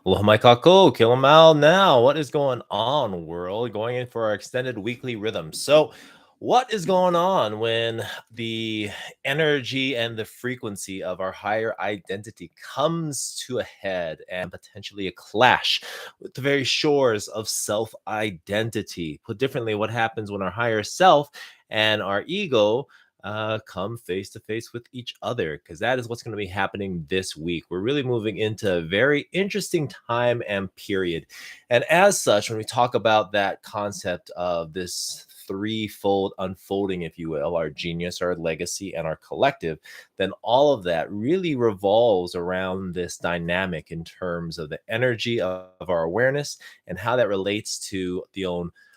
Aloha mai kako, Killamal now. What is going on, world? Going in for our extended weekly rhythm. So, what is going on when the energy and the frequency of our higher identity comes to a head and potentially a clash with the very shores of self identity? Put differently, what happens when our higher self and our ego come face to face with each other, because that is what's going to be happening this week. We're really moving into a very interesting time and period. And as such, when we talk about that concept of this threefold unfolding, if you will, our genius, our legacy, and our collective, then all of that really revolves around this dynamic in terms of the energy of our awareness and how that relates to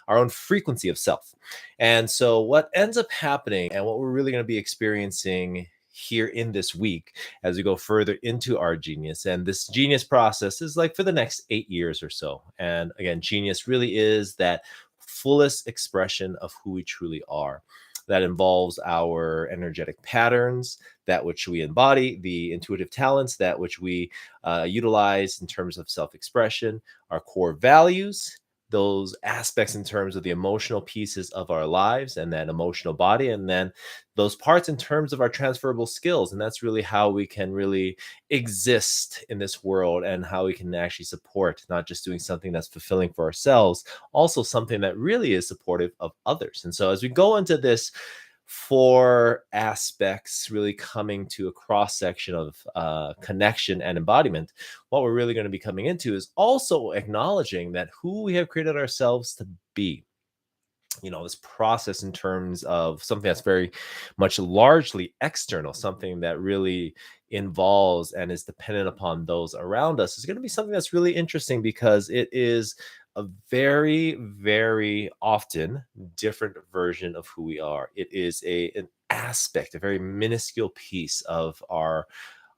our own frequency of self. And so, what ends up happening, and what we're really going to be experiencing here in this week as we go further into our genius, and this genius process is like for the next 8 years or so. And again, genius really is that fullest expression of who we truly are. That involves our energetic patterns, that which we embody, the intuitive talents, that which we utilize in terms of self expression, our core values, those aspects in terms of the emotional pieces of our lives and that emotional body, and then those parts in terms of our transferable skills. And that's really how we can really exist in this world, and how we can actually support not just doing something that's fulfilling for ourselves, also something that really is supportive of others. And so as we go into this four aspects really coming to a cross section of connection and embodiment, what we're really going to be coming into is also acknowledging that who we have created ourselves to be. This process in terms of something that's very much largely external, something that really involves and is dependent upon those around us, is going to be something that's really interesting, because it is a very, very often different version of who we are. It is an aspect, a very minuscule piece of our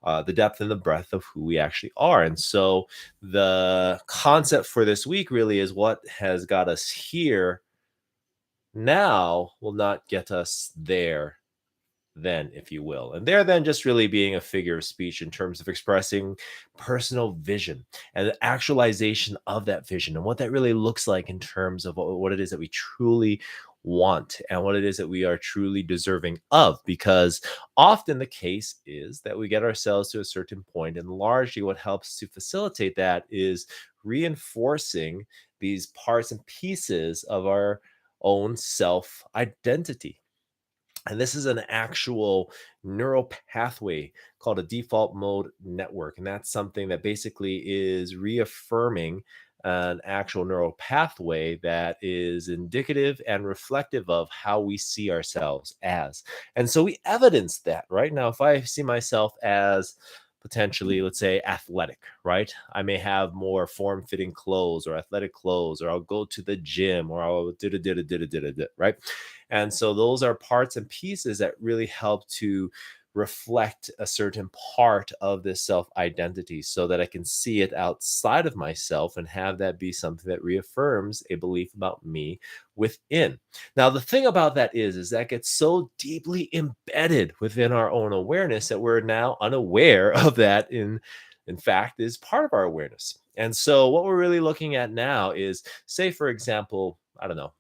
the depth and the breadth of who we actually are. And so the concept for this week really is what has got us here now will not get us there then, if you will. And there then just really being a figure of speech in terms of expressing personal vision and the actualization of that vision, and what that really looks like in terms of what it is that we truly want and what it is that we are truly deserving of. Because often the case is that we get ourselves to a certain point, and largely what helps to facilitate that is reinforcing these parts and pieces of our own self identity. And this is an actual neural pathway called a default mode network. And that's something that basically is reaffirming an actual neural pathway that is indicative and reflective of how we see ourselves as. And so we evidence that right now. If I see myself as potentially, let's say, athletic, right? I may have more form fitting clothes or athletic clothes, or I'll go to the gym, or I'll right? And so those are parts and pieces that really help to reflect a certain part of this self identity, so that I can see it outside of myself and have that be something that reaffirms a belief about me within. Now, the thing about that is that gets so deeply embedded within our own awareness that we're now unaware of that in fact is part of our awareness. And so what we're really looking at now is, say for example, I don't know,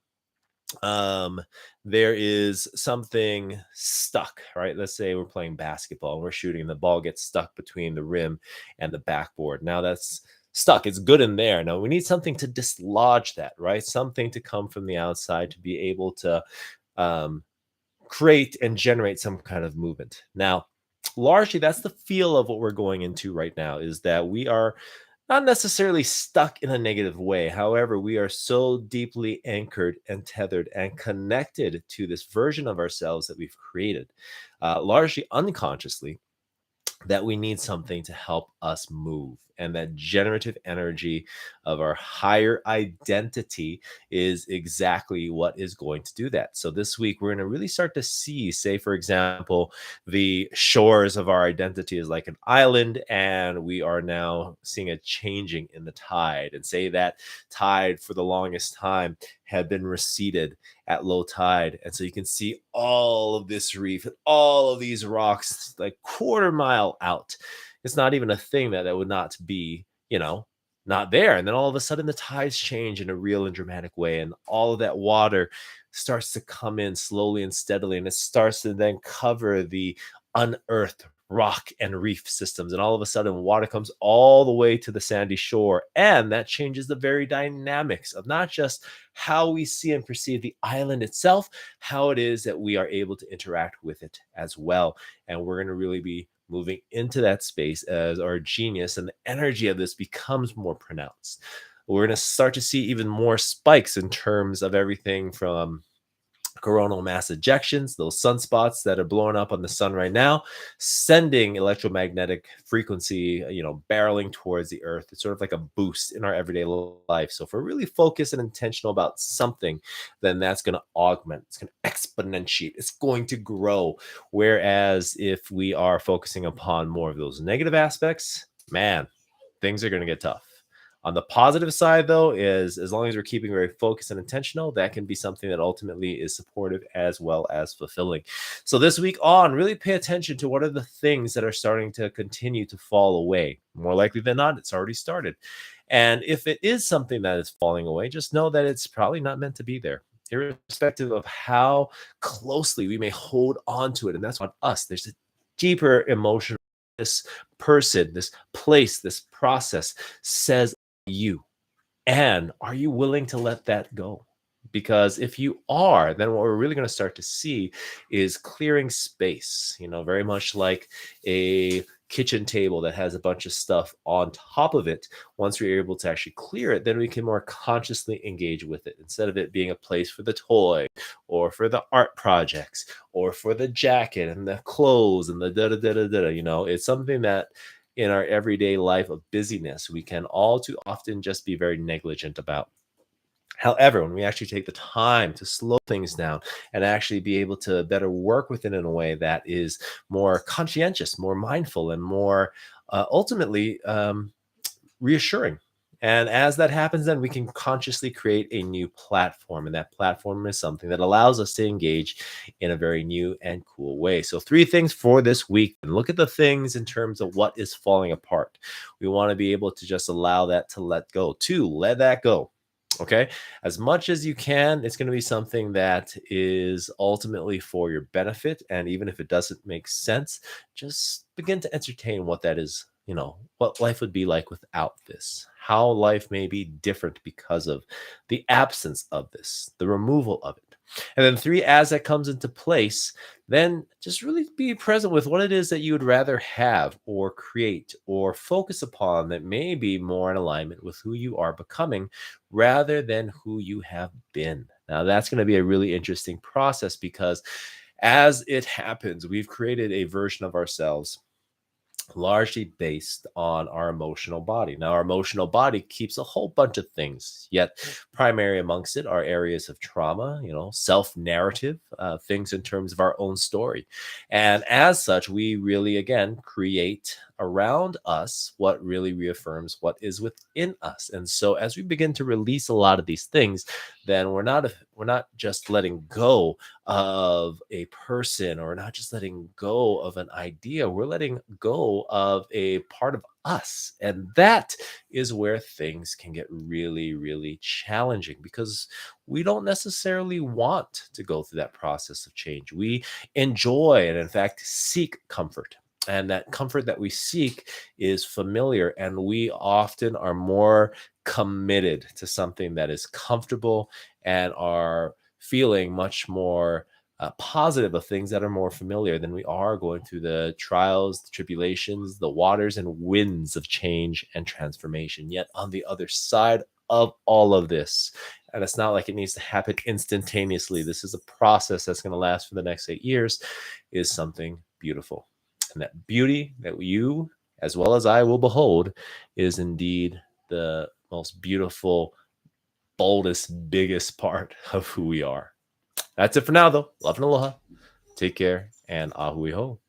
um there is something stuck, right? Let's say we're playing basketball and we're shooting, and the ball gets stuck between the rim and the backboard. Now that's stuck, it's good in there. Now we need something to dislodge that, right? Something to come from the outside to be able to um create and generate some kind of movement. Now largely that's the feel of what we're going into right now, is that we are not necessarily stuck in a negative way. However, we are so deeply anchored and tethered and connected to this version of ourselves that we've created, largely unconsciously, that we need something to help us move. And that generative energy of our higher identity is exactly what is going to do that. So this week, we're going to really start to see, say, for example, the shores of our identity is like an island, and we are now seeing a changing in the tide. And say that tide for the longest time had been receded at low tide. And so you can see all of this reef and all of these rocks like quarter mile out. It's not even a thing that would not be, not there. And then all of a sudden, the tides change in a real and dramatic way. And all of that water starts to come in slowly and steadily. And it starts to then cover the unearthed rock and reef systems. And all of a sudden, water comes all the way to the sandy shore. And that changes the very dynamics of not just how we see and perceive the island itself, how it is that we are able to interact with it as well. And we're going to really be moving into that space as our genius and the energy of this becomes more pronounced. We're going to start to see even more spikes in terms of everything from coronal mass ejections, those sunspots that are blowing up on the sun right now, sending electromagnetic frequency, barreling towards the earth. It's sort of like a boost in our everyday life. So if we're really focused and intentional about something, then that's going to augment, it's going to exponentiate, it's going to grow. Whereas if we are focusing upon more of those negative aspects, man, things are going to get tough. On the positive side, though, is as long as we're keeping very focused and intentional, that can be something that ultimately is supportive as well as fulfilling. So this week on, really pay attention to what are the things that are starting to continue to fall away. More likely than not, it's already started. And if it is something that is falling away, just know that it's probably not meant to be there, irrespective of how closely we may hold on to it. And that's on us. There's a deeper emotional, this person, this place, this process says you. And are you willing to let that go? Because if you are, then what we're really going to start to see is clearing space, very much like a kitchen table that has a bunch of stuff on top of it. Once we're able to actually clear it, then we can more consciously engage with it instead of it being a place for the toy or for the art projects or for the jacket and the clothes and the da da da da da. It's something that in our everyday life of busyness, we can all too often just be very negligent about. However, when we actually take the time to slow things down and actually be able to better work with it in a way that is more conscientious, more mindful, and more ultimately reassuring. And as that happens, then we can consciously create a new platform. And that platform is something that allows us to engage in a very new and cool way. So, 3 things for this week. And look at the things in terms of what is falling apart. We want to be able to just allow that to let go. 2, let that go. Okay. As much as you can, it's going to be something that is ultimately for your benefit. And even if it doesn't make sense, just begin to entertain what that is, what life would be like without this, how life may be different because of the absence of this, the removal of it. And then 3, as that comes into place, then just really be present with what it is that you would rather have or create or focus upon that may be more in alignment with who you are becoming rather than who you have been. Now, that's going to be a really interesting process because as it happens, we've created a version of ourselves largely based on our emotional body. Now, our emotional body keeps a whole bunch of things, yet primary amongst it are areas of trauma, self-narrative, things in terms of our own story. And as such, we really, again, create around us what really reaffirms what is within us. And so as we begin to release a lot of these things, then we're not just letting go of a person, or not just letting go of an idea, we're letting go of a part of us. And that is where things can get really, really challenging because we don't necessarily want to go through that process of change. We enjoy and, in fact, seek comfort. And that comfort that we seek is familiar. And we often are more committed to something that is comfortable and are feeling much more positive of things that are more familiar than we are going through the trials, the tribulations, the waters and winds of change and transformation. Yet on the other side of all of this, and it's not like it needs to happen instantaneously, this is a process that's going to last for the next 8 years, is something beautiful. And that beauty that you, as well as I, will behold is indeed the most beautiful, boldest, biggest part of who we are. That's it for now, though. Love and aloha. Take care and ahui ho.